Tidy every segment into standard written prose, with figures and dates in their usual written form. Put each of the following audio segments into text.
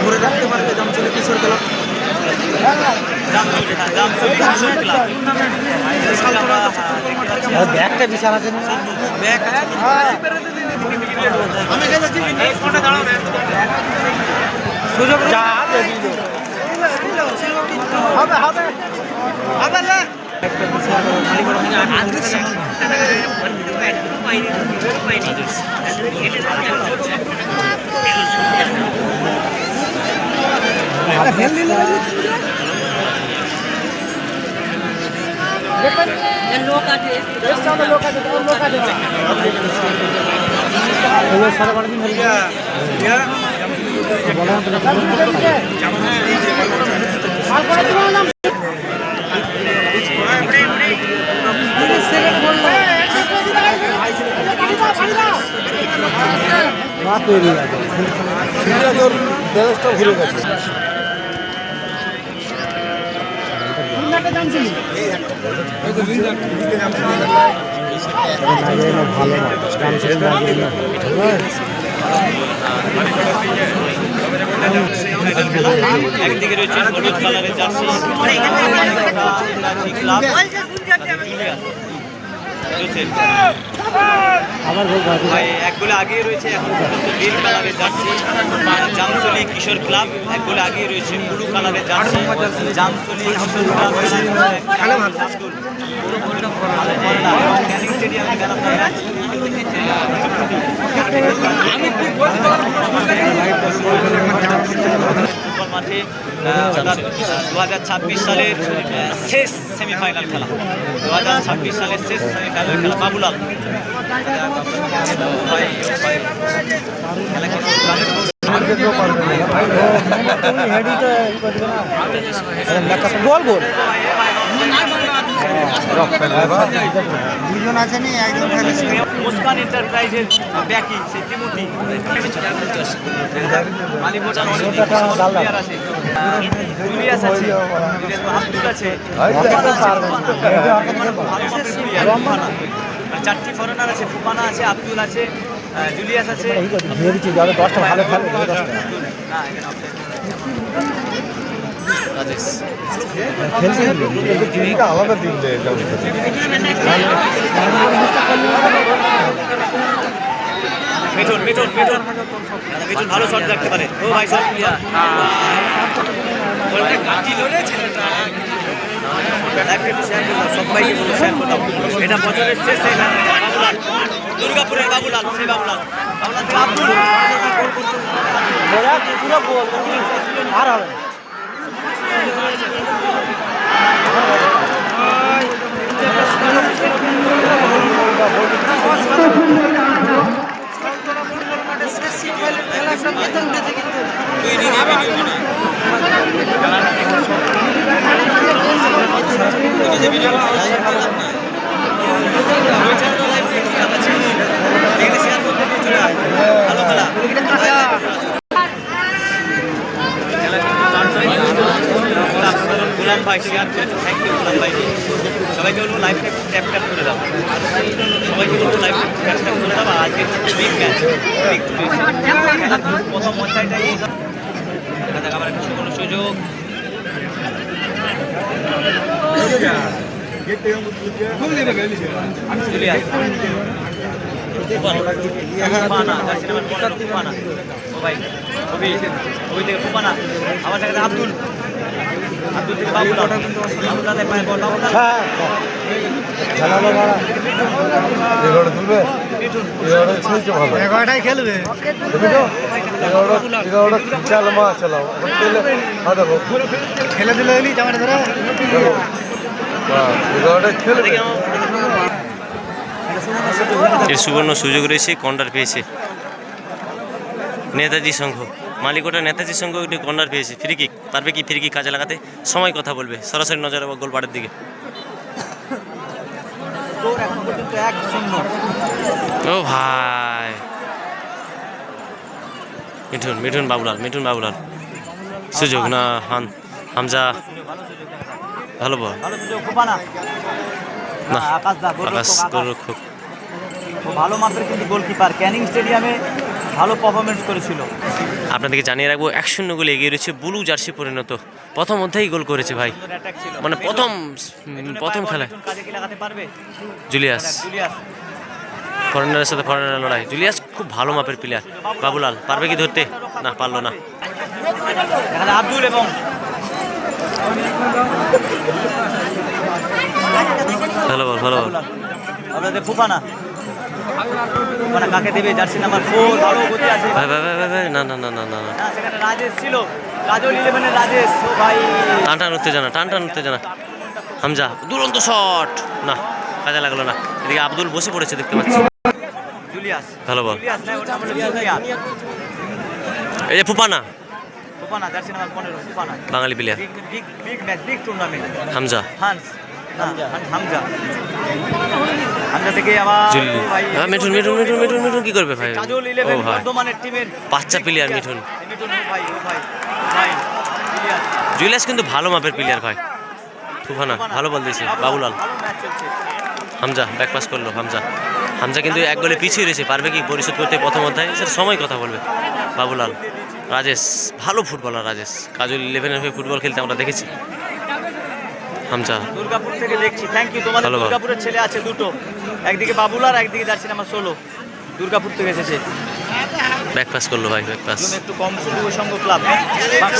ধরে রাখতে পারবে জামচুলি কিশোর ক্লাব। ব্যাগটা বিশাল আছে না? ব্যাগ সুযোগ হবে হবে হবে না। लोग ব্যবস্থা ঘুরে গেছে। একদিকে রয়েছে হলুদ কালারের জার্সি ক্লাব এক গোলে আগিয়ে রয়েছে এখন পর্যন্ত নীল কালারের জার্সি জামসলি কিশোর ক্লাব, এক গোলে আগিয়ে রয়েছে ব্লু কালারের জার্সি জামসলি কিশোর ক্লাব। মাঠে 2026 সালের শেষ সেমিফাইনাল খেলা, 2026 সালের শেষ সেমিফাইনাল খেলা বাবুলাল মুস্কান এন্টারপ্রাইজের ব্যাকি সেই টিমুটি জুলিয়াস আছে, আব্দুল আছে, চারটি ফরেনার আছে, ফুপানা আছে, আব্দুল আছে, জুলিয়াস আছে। আলাদা টিম মিঠুন মিঠুন মিঠুন মিঠুন ভালো শট রাখতে পারে। ও ভাই শট সবাইকে বলো শেয়ার করতাম। এটা বছরের শেষে বাবুলাল, দুর্গাপুরের বাবুলাল, সেই বাবুলাল বাবুলাল থেকে আব্দুল আর হবে গুলাম ভাই শেয়ার করেছে, থ্যাংক ইউ গুলাম ভাই। সবাইকে বলবো লাইভটা ট্যাপ ট্যাপ করে দাও, সবাইকে বলবো লাইভটা ট্যাপ ট্যাপ করে দাও। আজকে বিগ ম্যাচ, বিগ প্রথম পঞ্চায়েতটাই দেখা যাক আবার একটা কোনো সুযোগ। আব্দুল আব্দুল থেকে বাবুলাল, বাবুলাল পায় বল, এগারোটাই খেলবে, খেলে দিলে জামাটা ধরে এর সুবর্ণ সুযোগ রয়েছে, কর্নার পেয়েছে নেতাজি সংঘ। মালিকোটা নেতাজি সংঘ একটি কর্নার পেয়েছে। ফ্রি কিক পারবে কি ফ্রি কিক কাজে লাগাতে? সময় কথা বলবে, সরাসরি নজর রাখবো গোলপাড়ের দিকে। ও ভাই মিঠুন মিঠুন বাবুলাল সুযোগ না হামজা ভালো বল ভালো সুযোগ ফোপানা না আকাশ দা আকাশ গোলরক্ষক ভালো মাপের কিন্তু গোলকিপার ক্যানিং স্টেডিয়ামে ভালো পারফরমেন্স করেছিল। আপনাদেরকে জানিয়ে রাখবো 1-0 গোলে এগিয়ে রয়েছে ব্লু জার্সি পরিণত প্রথম অধ্যায় গোল করেছে ভাই সুন্দর অ্যাটাক ছিল মানে প্রথম খেলায় মিঠুন কাজে কি লাগাতে পারবে? জুলিয়াস জুলিয়াস ফরেনারের সাথে ফরেনারের লড়াই জুলিয়াস খুব ভালো মাপের প্লেয়ার বাবুলাল পারবে কি ধরতে না পারলো না এখানে আব্দুল এবং ভালো বল আপনাদের ফুফানা মানে কাকে দেবে জার্সি নাম্বার 4 ভালো গতি আছে ভাই না না সেখানে রাজেশ ছিল কাজল 11 রাজেশ ও ভাই টান উত্তেজনা হামজা দুরন্ত শট না কাজে লাগলো না এদিকে আব্দুল বসে পড়েছে দেখতে পাচ্ছি জুলিয়াস ভালো বল জুলিয়াস না ওটা হলো জুলিয়াস এই যে ফুপানা ফুফানা জার্সি নাম্বার 15 ফুফানা বাঙালি player big match big tournament Hamza Hamza থেকে আবার ভাই মিঠুন কি করবে ভাই কাজল 11 বর্ধমানের টিমের বাচ্চা প্লেয়ার মিঠুন ভাই জুলিয়াস জুলিয়াস কিন্তু ভালো মাপের প্লেয়ার ভাই ফুফানা ভালো বল দিয়েছে বাবুলাল ভালো ম্যাচ চলছে হামজা ব্যাক পাস করলো হামজা কিন্তু এক গোলে পিছিয়ে রয়েছে পারবে কি পরিশোধ করতে প্রথম অধ্যায় সেটা সময় কথা বলবে বাবুলাল রাজেশ ভালো ফুটবলার রাজেশ কাজল 11 হয়ে ফুটবল খেলতে আমরা দেখেছি হামজা দুর্গাপুর থেকে দেখছি থ্যাংক ইউ তোমাদের ভালো বল। দুর্গাপুরের ছেলে আছে দুটো একদিকে বাবুলার একদিকে জার্সি নাম্বার 16 দুর্গাপুর থেকে এসেছে ব্যাক পাস করলো ভাই ব্যাক পাস জুম একটু কম যুব সংঘ ক্লাব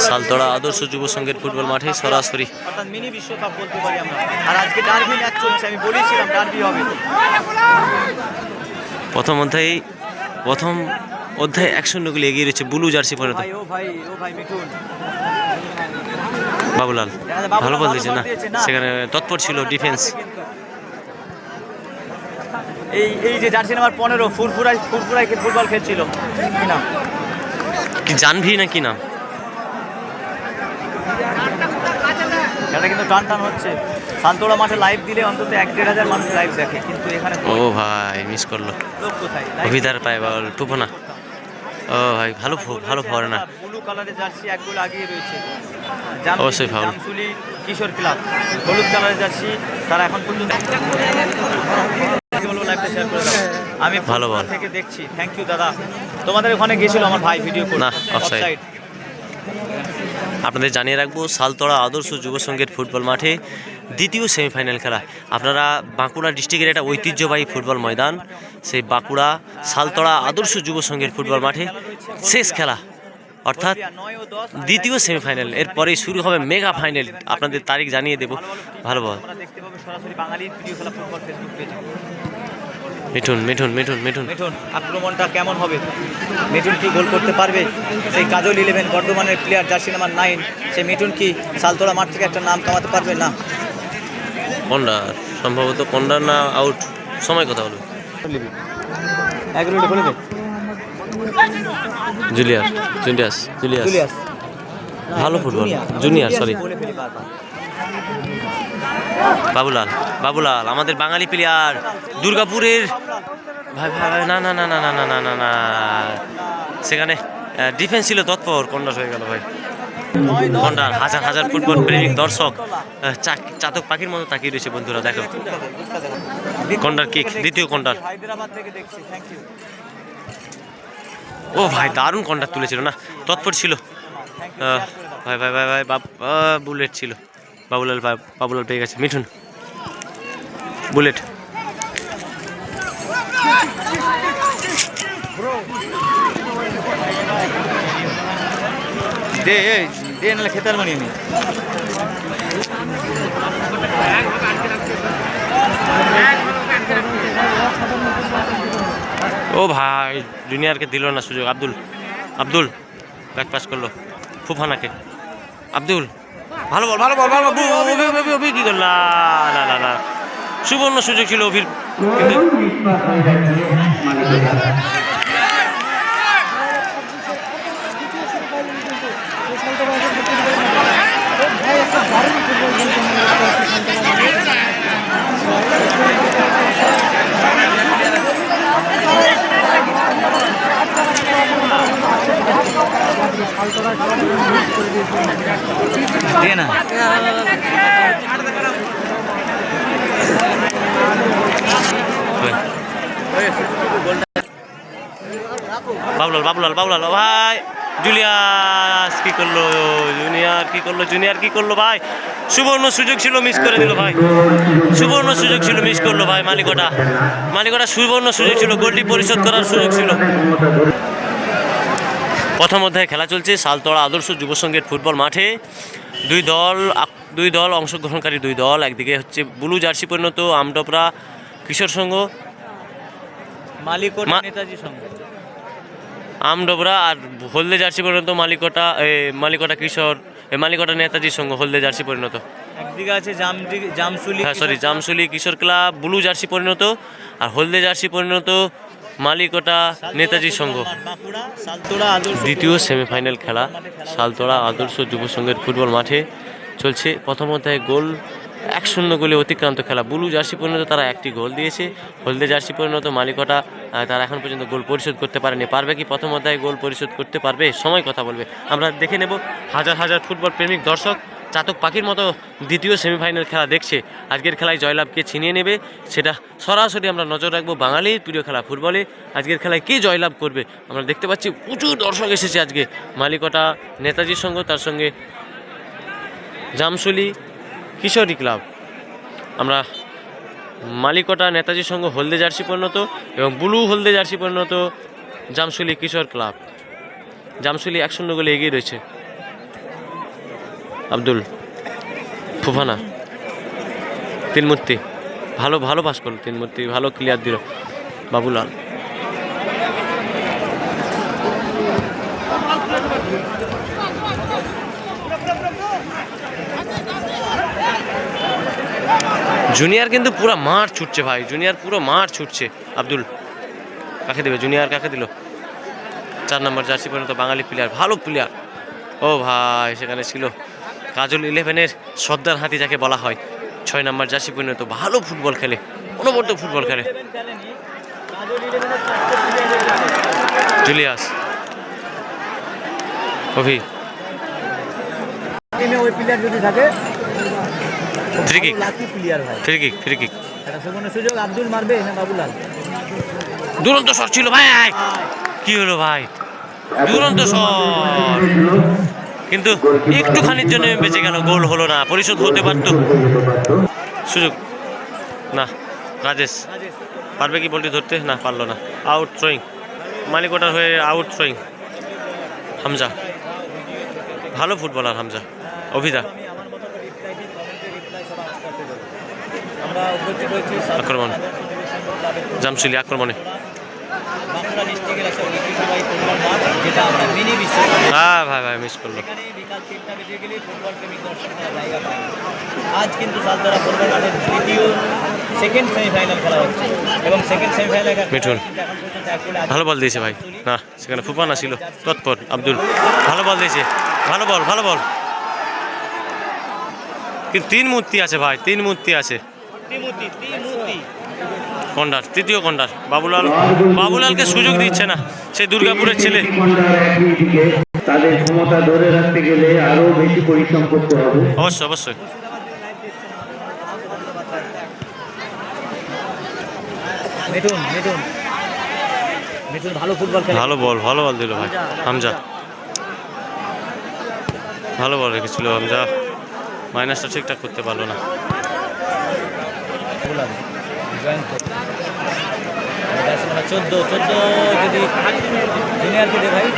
সালতোড়া আদর্শ যুব সংঘের ফুটবল মাঠে সরাসরি অর্থাৎ মিনি বিশ্বকাপ বলতে পারি আমরা আর আজকে ডার্বি ম্যাচ চলছে আমি বলেছিলাম ডার্বি হবে প্রথম অধ্যায় 1-0 গোলে এগিয়ে রয়েছে ব্লু জার্সি পরিণত ও ভাই মিঠুন বাবুলাল ভালো বল দিয়েছে না সেখানে তৎপর ছিল ডিফেন্স এই যে জার্সি নাম্বার 15 ফুরফুরাই ফুটবল খেলছিল কি নাম কি জানভি না কি নাম এটা কিন্তু টান হচ্ছে সান্তোড়া মাঠে লাইভ দিলে অন্তত 1-1.5 মানুষ লাইভ দেখে কিন্তু এখানে ও ভাই মিস করলো লোক কোথায় অভিধার পায় বল টুপনা ও ভাই ভালো ফরেনা ব্লু কালারের জার্সি এক গোল আগিয়ে রয়েছে অবশ্যই ফাউল। জামসুলি কিশোর ক্লাব হলুদ কালারের জার্সি তারা এখন পর্যন্ত লাইভটা শেয়ার করে দাও আমি ভালো বল। থেকে দেখছি থ্যাংক ইউ দাদা তোমাদের ওখানে গিয়েছিল আমার ভাই ভিডিও করে না, offside। আপনাদের জানিয়ে রাখবো সালতোড়া আদর্শ যুব সংঘের ফুটবল মাঠে দ্বিতীয় সেমিফাইনাল খেলা আপনারা বাঁকুড়া ডিস্ট্রিক্টের একটা ঐতিহ্যবাহী ফুটবল ময়দান সেই বাঁকুড়া সালতোড়া আদর্শ যুব সংঘের ফুটবল মাঠে শেষ খেলা অর্থাৎ দ্বিতীয় সেমিফাইনাল এরপরেই শুরু হবে মেগা ফাইনাল আপনাদের তারিখ জানিয়ে দেবো ভালো বল তোমরা দেখতে পাবে সরাসরি বাঙালির প্রিয় খেলা ফুটবল ফেসবুক পেজে মিঠুন মিঠুন আক্রমণটা কেমন হবে মিঠুন কি গোল করতে পারবে সেই কাজল 11 বর্ধমানের প্লেয়ার জার্সি নাম্বার 9 সেই মিঠুন কি সালতোড়া মাঠ থেকে একটা নাম কামাতে পারবে না কন্ডার সম্ভবত কন্ডার না আউট সময় কথা বলবে এক মিনিট বলে দে জুলিয়াস ভালো ফুটবল জুনিয়র সরি বলে ফেলি বারবার বাবুলাল আমাদের বাঙালি প্লেয়ার দুর্গাপুরের ভাই না সেখানে ডিফেন্স ছিল তৎপর কন্ডার হয়ে গেল ভাই কন্ডার হাজার ফুটবল প্রেমিক দর্শক চাতক পাখির মতো তাকিয়ে রয়েছে বন্ধুরা দেখো কন্ডার কিক দ্বিতীয় কন্ডার হায়দ্রাবাদ থেকে দেখছি থ্যাংক ইউ ও ভাই দারুণ কন্ডার তুলেছিল না তৎপর ছিল ভাই বুলেট ছিল বাবুলাল পেয়ে গেছে মিঠুন বুলেট দে নাহলে খেতে পারবো নি আমি ও ভাই জুনিয়রকে দিল না সুযোগ আব্দুল ব্যাক পাস করলো ফুফানাকে আব্দুল ভালো বল কি করল না সুবর্ণ সুযোগ ছিল অভির দিয়ে না বাবুলাল বাবুলাল বাবুলাল ভাই জুলিয়াস কি করলো জুনিয়র কি করলো ভাই সুবর্ণ সুযোগ ছিল মিস করে দিল ভাই সুবর্ণ সুযোগ ছিল মিস করলো ভাই মালিকটা সুবর্ণ সুযোগ ছিল গোলটি পরিশোধ করার সুযোগ ছিল। প্রথম অধ্যায়ে খেলা চলছে সালতোড়া আদর্শ যুব সংঘের ফুটবল মাঠে দুই দল অংশগ্রহণকারী দুই দল, একদিকে হচ্ছে ব্লু জার্সি পরিণত আমডোপরা কিশোর সংঘ মালিকোটা নেতাজি সংঘ, আমডোবরা, আর হলদে জার্সি পরিণত মালিকোটা নেতাজি সংঘ হলদে জার্সি পরিণত। একদিকে আছে জামসুলি কিশোর ক্লাব ব্লু জার্সি পরিণত, আর হলদে জার্সি পরিণত মালিকোটা নেতাজি সংঘ। দ্বিতীয় সেমিফাইনাল খেলা সালতোড়া আদর্শ যুব সংঘের ফুটবল মাঠে চলছে। প্রথম অধ্যায়ে গোল 1-0 গোলে অতিক্রান্ত খেলা। ব্লু জার্সি পরিণত তারা একটি গোল দিয়েছে, হলদে জার্সি পরিণত মালিকোটা তারা এখন পর্যন্ত গোল পরিশোধ করতে পারেনি। পারবে কি প্রথম অধ্যায়ে গোল পরিশোধ করতে পারবে? সময় কথা বলবে। আমরা দেখে নেব হাজার হাজার ফুটবল প্রেমিক দর্শক চাতক পাখির মতো দ্বিতীয় সেমিফাইনাল খেলা দেখছে। আজকের খেলায় জয়লাভকে ছিনিয়ে নেবে সেটা সরাসরি আমরা নজর রাখবো। বাঙালির প্রিয় খেলা ফুটবলে আজকের খেলায় কে জয়লাভ করবে আমরা দেখতে পাচ্ছি। প্রচুর দর্শক এসেছে আজকে। মালিকোটা নেতাজির সঙ্গ, তার সঙ্গে জামসুলি কিশোরী ক্লাব। আমরা মালিকোটা নেতাজির সঙ্গে হলদে জার্সি পরিণত এবং ব্লু হলদে জার্সি পরিণত জামসুলি কিশোর ক্লাব। জামসুলি 1-0 গোলে এগিয়ে রয়েছে। আব্দুল ফুফানা তিনমূর্তি ভালো পাস করলো, তিনমূর্তি ভালো ক্লিয়ার দিল। বাবুলাল জুনিয়র কিন্তু পুরো মাঠ ছুটছে ভাই, পুরো মাঠ ছুটছে। আব্দুল কাকে দেবে? জুনিয়র কাকে দিল? 4 নম্বর জার্সি পর্যন্ত বাঙালি প্লেয়ার, ভালো প্লেয়ার। ও ভাই সেখানে ছিল কাজল 11-এর সর্দার হাতি যাকে বলা হয়। 6 নম্বর জার্সি পরিণত ভালো ফুটবল খেলে, অনবদ্য ফুটবল খেলে। জুলিয়াস অভি ওই প্লেয়ার যদি থাকে ফ্রি কিক সুযোগ আব্দুল মারবে না বাবুলাল? দুরন্ত শট ছিল ভাই, কি হলো ভাই? দুরন্ত শট, কিন্তু একটুখানির জন্য বেঁচে গেল, গোল হলো না, পরিশোধ হতে পারত। সুযোগ না, রাজেশ পারবে কি বলটি ধরতে? না, পারলো না। আউট থ্রোয়িং, মালিকোটার হয়ে আউট থ্রোয়িং। হামজা ভালো ফুটবলার, হামজা। অভিদা আক্রমণ, জামসুলি আক্রমণে। হ্যাঁ ভাই মিস করলো। আজ কিন্তু সালতোড়া ফুটবল মাঠের সেকেন্ড সেমিফাইনাল খেলা হচ্ছে এবং সেকেন্ড সেমিফাইনাল মিঠুন ভালো বল দিয়েছে ভাই। না, সেখানে ফুফানা ছিল তৎপর। আব্দুল ভালো বল দিয়েছে, ভালো বল। কিন্তু 3 মূর্তি আছে ভাই, 3 মূর্তি আছে। কন্ডার, তৃতীয় কন্ডার। বাবুলালকে সুযোগ দিচ্ছে না, সে দুর্গাপুরের ছেলে। তাদের ক্ষমতা ধরে রাখতে গেলে আরো বেশি পরিশ্রম করতে হবে। অবশ্যই মিঠুন ভালো ফুটবল খেলে, ভালো বল দিল ভাই। হামজা ভালো বল রেখেছিল, হামজা মাইনাসটা ঠিকঠাক করতে পারলো না।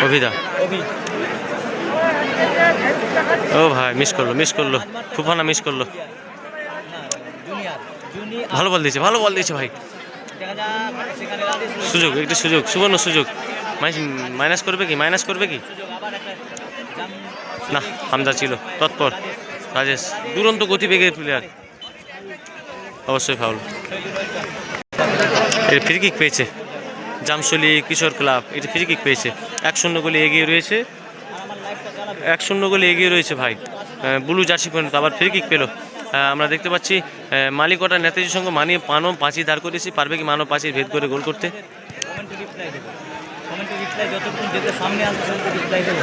অভিদা ও ভাই মিস করলো, ফুফানা মিস করলো। ভালো বল দিয়েছে ভাই। একটি সুযোগ, সুবর্ণ সুযোগ। মাইনাস করবে কি? না, হামজা ছিল তৎপর। রাজেশ দুরন্ত গতিবেগের প্লেয়ার, অবশ্যই ফাউল। এর ফ্রি কিক পেয়েছে জামসুলি কিশোর ক্লাব, এটা ফ্রি কিক পেয়েছে। 1-0 গোলে এগিয়ে রয়েছে ভাই। ব্লু জার্সি পর্যন্ত আবার ফ্রি কিক পেল। আমরা দেখতে পাচ্ছি মালিকোটা নেতাজির সঙ্গে মানব পাঁচি দাঁড় করেছি। পারবে কি মানব পাঁচির ভেদ করে গোল করতে? রিপ্লাই যতক্ষণ যেতে সামনে আসবে রিপ্লাই দেবো।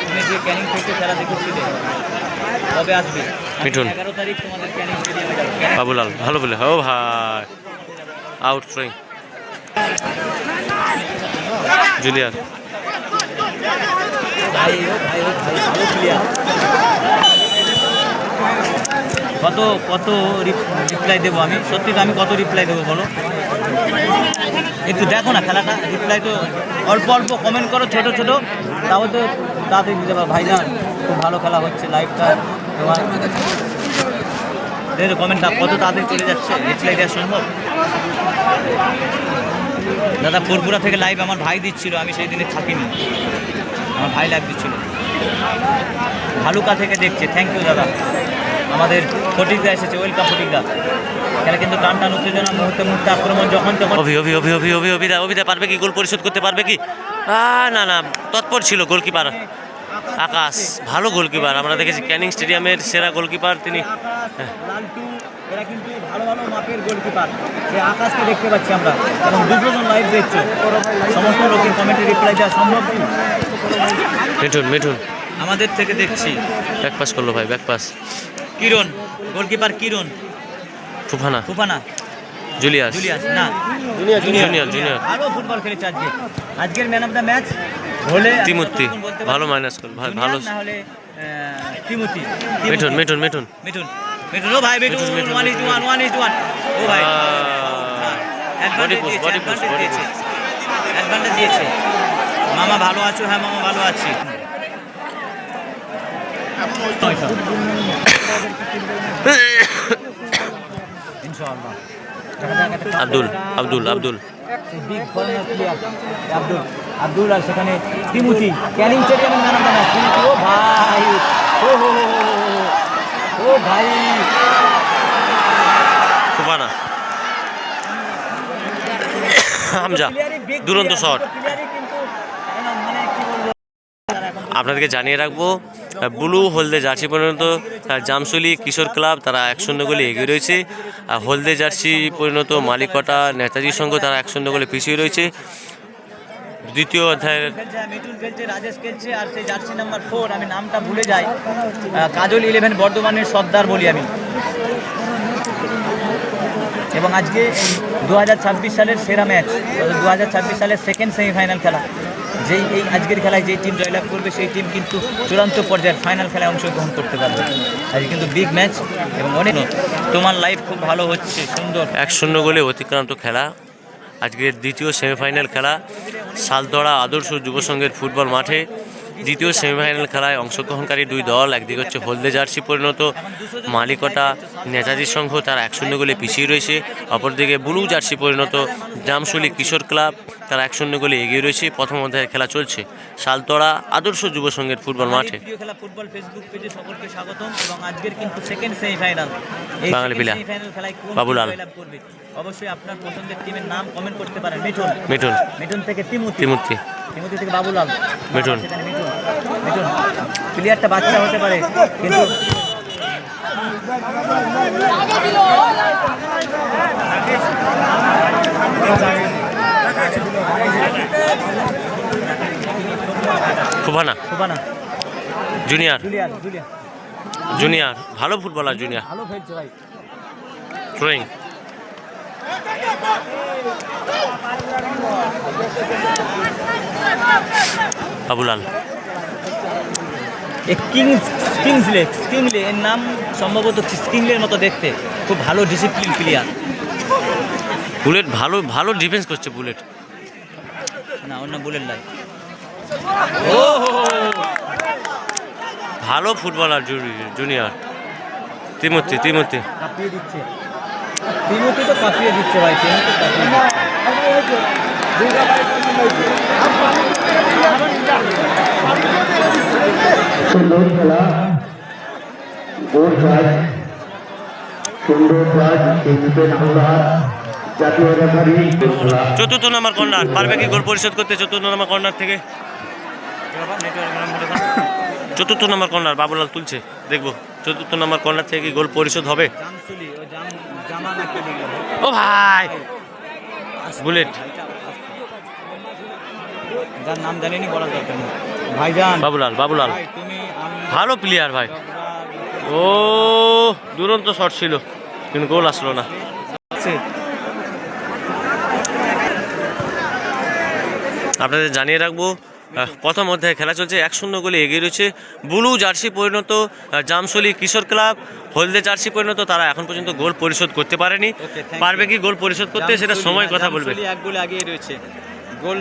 তুমি যে ক্যানিং থেকে খেলা দেখেছিলে কবে আসবে? মিঠুন। 11 তারিখ তোমাদের ক্যানিং স্টেডিয়ামে যাবে। বাবুলাল ভালো বলে, ও ভাই আউট থ্রোয়িং। জুলিয়ার ভাই ও ভাই ও ভাই ভালো প্লেয়ার। কত কত রিপ্লাই দেবো আমি? সত্যি তো আমি কত রিপ্লাই দেবো বলো? একটু দেখো না খেলাটা, রিপ্লাই তো অল্প অল্প কমেন্ট করো ছোট ছোট, তাও তো তাড়াতাড়ি দিতে পারো। ভাইজান খুব ভালো খেলা হচ্ছে, লাইভটা তোমার কমেন্টটা কত তাড়াতাড়ি চলে যাচ্ছে, রিপ্লাই দেওয়া সম্ভব? দাদা ফুরপুরা থেকে লাইভ আমার ভাই দিচ্ছিল, আমি সেই দিনে থাকিনি, আমার ভাই লাইভ দিচ্ছিল। ভালুকা থেকে দেখছে, থ্যাংক ইউ দাদা। আমাদের ফটিকদা এসেছে, ওয়েলকাম ফটিকদা। খেলা কিন্তু টান টান উত্তেজনা, মুহূর্তে মুহূর্তে আক্রমণ যখন তখন। অভিদা পারবে কি? গোল পরিশোধ করতে পারবে কি? না না, তৎপর ছিল গোলকিপার আকাশ, ভালো গোলকিপার। আমরা দেখেছি ক্যানিং স্টেডিয়ামের সেরা গোলকিপার তিনি। লালটু এরা কিন্তু ভালো ভালো মাপের গোলকিপার। সে আকাশকে দেখতে পাচ্ছি আমরা, এবং দুজন লাইভ দেখছে। সমস্ত লোকের কমেন্টে রিপ্লাই দেওয়া সম্ভব কি? মিঠুন আমাদের থেকে দেখছি। ব্যাক পাস করলো ভাই, ব্যাক পাস। কিরণ, গোলকিপার কিরণ। ফুফানা জুলিয়াস না, জুনিয়র ভালো ফুটবল খেলেছে আজকে। আজকের ম্যান অফ দ্য ম্যাচ হলে তিমুতি, ভালো মাইনাস করল ভাই, ভালো। না হলে তিমুতি। মিঠুন ও ভাই, মিঠুন 1:1 ও ভাই অ্যাডভান্টেজ দিয়েছে। মামা ভালো আছো? হ্যাঁ মামা ভালো আছি। ইনশাআল্লাহ। Abdul big foreigner player Abdul, আর সেখানে তিমুতি ক্যানিং স্টেডিয়ামের ম্যান অফ দ্য ম্যাচ। ও ভাই, ও ভাই, ফুফানা হামজা, দুরন্ত শট। আপনাদেরকে জানিয়ে রাখবো, ব্লু হলদে জার্সি পরিণত জামসুলি কিশোর ক্লাব তারা 1-0 গোলে এগিয়ে রয়েছে। আর হলদে জার্সি পরিণত মালিকটা নেতাজি সংঘ তারা 1-0 গোলে পিছিয়ে রয়েছে। দ্বিতীয় অধ্যায়ের মিঠুন খেলছে, রাজেশ খেলছে, আর সেই জার্সি নাম্বার 4 আমি নামটা ভুলে যাই, কাজল 11 বর্ধমানের সর্দার বলি আমি। এবং আজকে 2026 সালের সেরা ম্যাচ, 2026 সালের সেকেন্ড সেমিফাইনাল খেলা। এই আজকের খেলায় যেই টিম জয়লাভ করবে সেই টিম কিন্তু চূড়ান্ত পর্যায়ের ফাইনাল খেলায় অংশগ্রহণ করতে পারবে। আজকে কিন্তু বিগ ম্যাচ এবং অনেক। তোমার লাইভ খুব ভালো হচ্ছে, সুন্দর। 1-0 গোলে অতিক্রান্ত খেলা। আজকের দ্বিতীয় সেমিফাইনাল খেলা সালতড়া আদর্শ যুব সংঘের ফুটবল মাঠে। দ্বিতীয় সেমিফাইনাল খেলায় অংশগ্রহণকারী দুই দল, একদিকে হচ্ছে হলদে জার্সি পরিণত মালিকটা নেতাজি সংঘ তারা 1-0 গোলে পিছিয়ে রয়েছে। অপরদিকে ব্লু জার্সি পরিণত জামসুলি কিশোর ক্লাব তারা 1-0 গোলে এগিয়ে রয়েছে। প্রথম অধ্যায়ের খেলা চলছে সালতড়া আদর্শ যুব সংঘের ফুটবল মাঠে। খেলা ফুটবল ফেসবুক পেজে সকলকে স্বাগতম। এবং আজকের কিন্তু সেকেন্ড সেমিফাইনাল, এই বাঙালি প্লেয়ার সেমিফাইনাল খেলায় কোন বাবুলাল জয়লাভ করবে অবশ্যই আপনার পছন্দের টিমের নাম কমেন্ট করতে পারেন। মিঠুন থেকে তিমুতি থেকে বাবুলাল, মিঠুন প্লেয়ারটা বাচ্চা হতে পারে কিন্তু ফুফানা জুনিয়র ভালো ফুটবলার, জুনিয়র ভালো খেলছে ভাই। থ্রোয়িং বাবুলাল। কিংসলে এর নাম সম্ভবত স্কিংলের মতো দেখতে, খুব ভালো ডিসিপ্লিন প্লেয়ার। বুলেট ভালো ডিফেন্স করছে। বুলেট না, অন্য বুলেট লাই। ভালো ফুটবলার জুনিয়র। তিমুতি কাঁপিয়ে দিচ্ছে, তিমুতি তো কাঁপিয়ে দিচ্ছে ভাই, তিমুতি কাঁপিয়ে সুন্দর খেলা, গোল কাজ, সুন্দর কাজ, জাতীয় রেফারি। চতুর্থ নম্বর কর্নার, পারবে কি গোল পরিশোধ করতে? চতুর্থ নম্বর কর্নার থেকে চতুর্থ নম্বর কর্নার বাবুলাল তুলছে, দেখবো চতুর্থ নম্বর কর্নার থেকে কি গোল পরিশোধ হবে? ও ভাই, বুলেট যার নাম জানিনি বলার দরকার নেই ভাইজান। বাবুলাল বাবুলাল ভাই তুমি আমি ভালো প্লেয়ার ভাই। ও দুরন্ত শট ছিল কিন্তু গোল আসলো না। আপনাদের জানিয়ে রাখবো প্রথম অধ্যায়ে খেলা চলছে, 1-0 গোলে এগিয়ে রয়েছে ব্লু জার্সি পরিণত জামসলি কিশোর ক্লাব। হলদে জার্সি পরিণত তারা এখন পর্যন্ত গোল পরিশোধ করতে পারেনি। পারবে কি গোল পরিশোধ করতে সেটা সময় কথা বলবে। এক গোলে আগিয়ে রয়েছে, গোল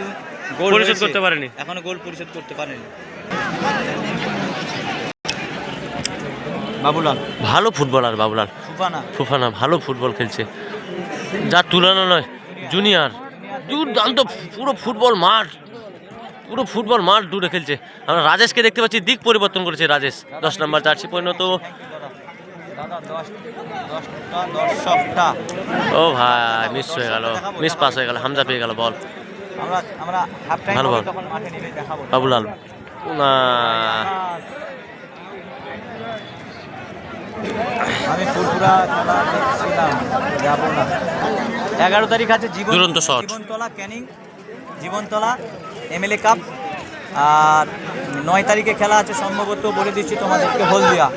পরিশোধ করতে পারেনি, এখনো গোল পরিশোধ করতে পারেনি। বাবুলাল ভালো ফুটবলার বাবুলাল সুফানা ফুফানা ভালো ফুটবল খেলছে, যার তুলনা নয়। জুনিয়র দুর্দান্ত পুরো ফুটবল মাঠ দূরে খেলছে। আমরা রাজেশকে দেখতে পাচ্ছি, দিক পরিবর্তন করেছে রাজেশ, 10 নম্বর জার্সি পরিণত। দাদা 10টা ও ভাই মিস হয়ে গেল, মিস পাস হয়ে গেল, হামজা পেয়ে গেল বল। আমরা হাফ টাইম ভালো বল। তখন মাঠে নেমে দেখাবো। বাবুলাল না, আমি ফুরফুরা খেলা দেখছিলাম, যাব না। 11 তারিখ আছে দুরন্ত shot. Jibantala Canning, Jibantala MLA cup. আর 9 তারিখে খেলা আছে সম্ভবত, বলে দিচ্ছি তোমাদেরকে, হলদিয়া।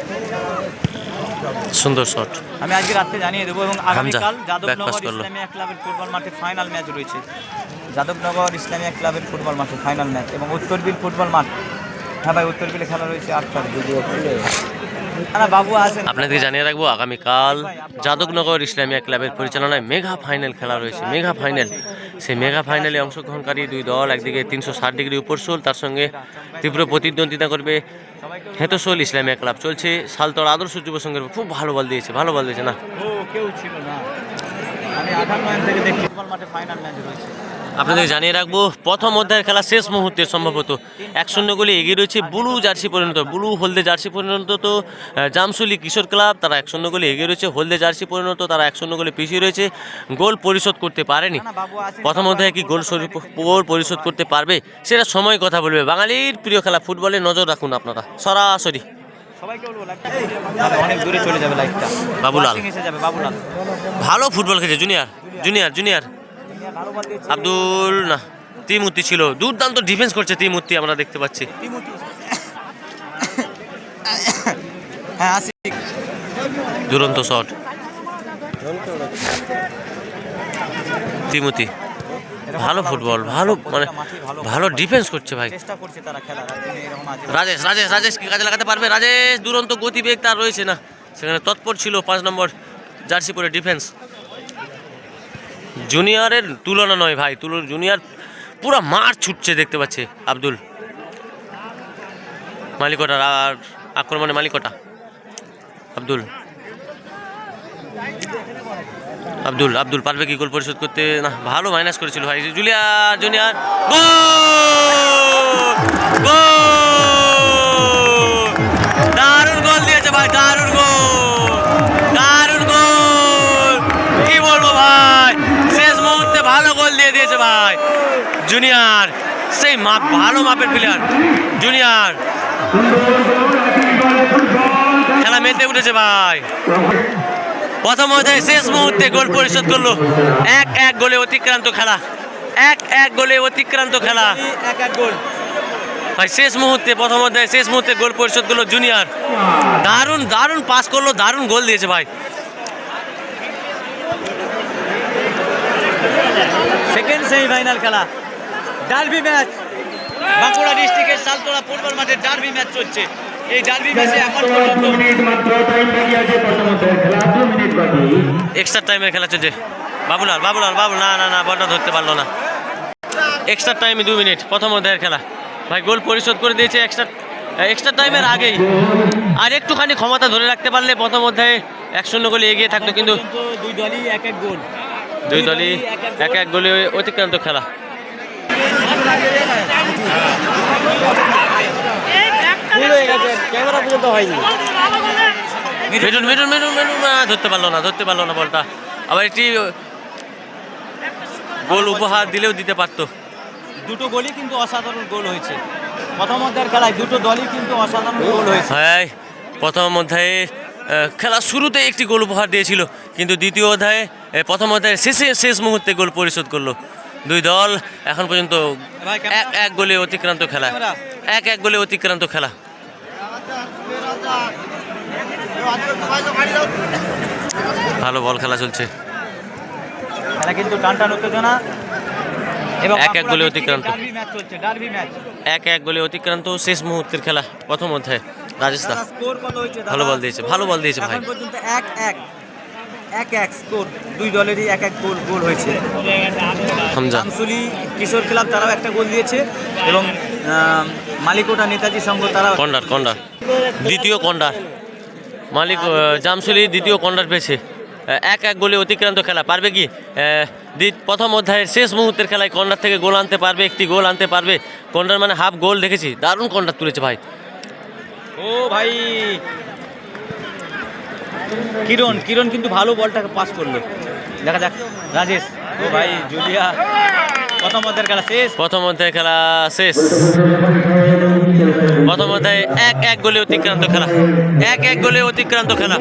সুন্দর শট। আমি আজকে রাত্রে জানিয়ে দেবো। এবং আগামীকাল back pass যাদবনগর করলো। ইসলামিয়া ক্লাবের ফুটবল মাঠে ফাইনাল ম্যাচ রয়েছে। যাদবনগর ইসলামিয়া ক্লাবের ফুটবল মাঠে ফাইনাল ম্যাচ এবং উত্তরবিল ফুটবল মাঠ। হ্যাঁ ভাই, উত্তরবিলে খেলা রয়েছে 8 তারিখ। বাবু আসেন। আপনাদেরকে জানিয়ে রাখবো আগামীকাল যাদবনগর ইসলামিয়া ক্লাবের পরিচালনায় মেগা ফাইনাল খেলা রয়েছে, মেগা ফাইনাল। সেই মেগা ফাইনালে অংশগ্রহণকারী দুই দল, একদিকে 360 ডিগ্রি উপরশোল, তার সঙ্গে তীব্র প্রতিদ্বন্দ্বিতা করবে হেতোশোল ইসলামিয়া ক্লাব। চলছে সালতলা আদর্শ যুব সংঘের, খুব ভালো বল দিয়েছে না। ও কেউ ছিল না, আমি 58 থেকে দেখি ফুটবল মাঠে ফাইনাল ম্যাচ রয়েছে। আপনাদের জানিয়ে রাখবো প্রথম অধ্যায়ের খেলা শেষ মুহূর্তে সম্ভবত 1-0 গোলে এগিয়ে রয়েছে ব্লু জার্সি পরিণত, ব্লু হলদে জার্সি পরিণত তো জামসুলি কিশোর ক্লাব, তারা 1-0 গোলে এগিয়ে রয়েছে। হলদে জার্সি পরিণত তারা 1-0 গোলে পিছিয়ে রয়েছে, গোল পরিশোধ করতে পারেনি। প্রথম অধ্যায়ে কি গোল পরিশোধ করতে পারবে সেটা সময় কথা বলবে। বাঙালির প্রিয় খেলা ফুটবলে নজর রাখুন আপনারা সরাসরি। সবাইকে বলবো লাইভটা অনেক দূরে চলে যাবে, লাইভটা বাবুলাল এসে যাবে। বাবুলাল ভালো ফুটবল খেলছে, জুনিয়র আব্দুল না তিমুতি ছিল, দুর্দান্ত ডিফেন্স করছে তিমুতি, আমরা দেখতে পাচ্ছি। হ্যাঁ আসি। দুরন্ত শট তিমুতি, ভালো ফুটবল, ভালো মানে ভালো ডিফেন্স করছে ভাই। চেষ্টা করছে তারা খেলা। রাজেশ কি কাজে লাগাতে পারবে? রাজেশ দুরন্ত গতিবেগ তার রয়েছে না, সেখানে তৎপর ছিল 5 নম্বর জার্সি পরে ডিফেন্স। জুনিয়রের তুলনা নয় ভাই, জুনিয়র পুরো মাঠ ছুটছে দেখতে পাচ্ছে। আব্দুল মালিকটা আর আক্রমণে মালিকটা আব্দুল পারবে কি গোল পরিশোধ করতে? না, ভালো মাইনাস করেছিল ভাই। জুনিয়র দারুণ গোল দিয়েছে ভাই, দারুণ গোল, কি বলবো ভাই, শেষ মুহূর্তে ভালো গোল দিয়ে দিয়েছে ভাই জুনিয়র। সেই ভালো মাপের প্লেয়ার জুনিয়র, খেলা মেতে উঠেছে ভাই। প্রথম অধ্যায়ে শেষ মুহূর্তে গোল পরিশোধ করলো, 1-1 গোলে অতিক্রান্ত খেলা, 1-1 গোলে অতিক্রান্ত খেলা। 1-1 গোল ভাই শেষ মুহূর্তে, প্রথম অধ্যায়ে শেষ মুহূর্তে গোল পরিশোধ করলো জুনিয়র। দারুণ পাস করলো, দারুণ গোল দিয়েছে ভাই। সেকেন্ড সেমিফাইনাল খেলা, ডার্বি ম্যাচ। বাঁকুড়া ডিস্ট্রিক্টের সালতোলা ফুটবল মাঠে ডার্বি ম্যাচ চলছে। এই ডার্বি ম্যাচে এখন পর্যন্ত এক্সট্রা টাইমের খেলা চলছে। বাবুলাল না বলটা ধরতে পারলো না। এক্সট্রা টাইমে 2 মিনিট প্রথম অধ্যায়ের খেলা ভাই, গোল পরিশোধ করে দিয়েছে এক্সট্রা টাইমের আগেই। আর একটুখানি ক্ষমতা ধরে রাখতে পারলে প্রথম অধ্যায়ে 1-0 গোলে এগিয়ে থাকতো, কিন্তু দুই দলই 1-1 গোল, দুই দলই 1-1 গোলে অতিক্রান্ত খেলা। ক্যামেরা পর্যন্ত হয়নি। মিঠুন ধরতে পারলো না বলটা। আবার একটি গোল উপহার দিলেও দিতে পারতো। দুটো গোলই কিন্তু অসাধারণ গোল হয়েছে প্রথম অধ্যায়ের খেলায়, দুটো দলই কিন্তু অসাধারণ গোল হয়েছে। হ্যাঁ, প্রথম অধ্যায়ে খেলা শুরুতে একটি গোল উপহার দিয়েছিল, কিন্তু দ্বিতীয় অধ্যায়ে প্রথম অধ্যায়ে শেষ মুহূর্তে গোল পরিশোধ করলো দুই দল এখন পর্যন্ত ভাই, এক গোলে অতিক্রান্ত খেলা, এক গোলে অতিক্রান্ত খেলা। ভালো বল খেলা চলছে, খেলা কিন্তু টানটান উত্তেজনা এবং এক গোলে অতিক্রান্ত। ডার্বি ম্যাচ চলছে, ডার্বি ম্যাচ। এক গোলে অতিক্রান্ত, শেষ মুহূর্তের খেলা, প্রথম অধ্যায়। রাজস্থান দাদা, স্কোর কত হয়েছে দাদা? ভালো বল দিয়েছে, ভালো বল দিয়েছে ভাই। এখন পর্যন্ত 1-1 স্কোর, দুই দলেরই 1-1 গোল হয়েছে। হামজা জামসুলি কিশোর ক্লাব তারাও একটা গোল দিয়েছে এবং মালিকোটা নেতাজি সংঘ তারাও কর্নার দ্বিতীয় কর্নার, মালিক জামশুলি দ্বিতীয় কর্নার পেয়েছে। এক গোলে অতিক্রান্ত খেলা, পারবে কি প্রথম অধ্যায়ের শেষ মুহূর্তের খেলায় কর্নার থেকে গোল আনতে পারবে, একটি গোল আনতে পারবে? কর্নার মানে হাফ গোল, দেখেছি দারুণ কর্নার তুলেছে ভাই। ও ভাই, কিরণ কিন্তু ভালো বলটাকে পাস করলো, দেখা যাক রাজেশ। ও ভাই জুলিয়া, প্রথম অধ্যায়ের খেলা শেষ। প্রথম অধ্যায় খেলা শেষ, প্রথম অধ্যায়ে এক গোলে অতিক্রান্ত খেলা, এক গোলে অতিক্রান্ত খেলা।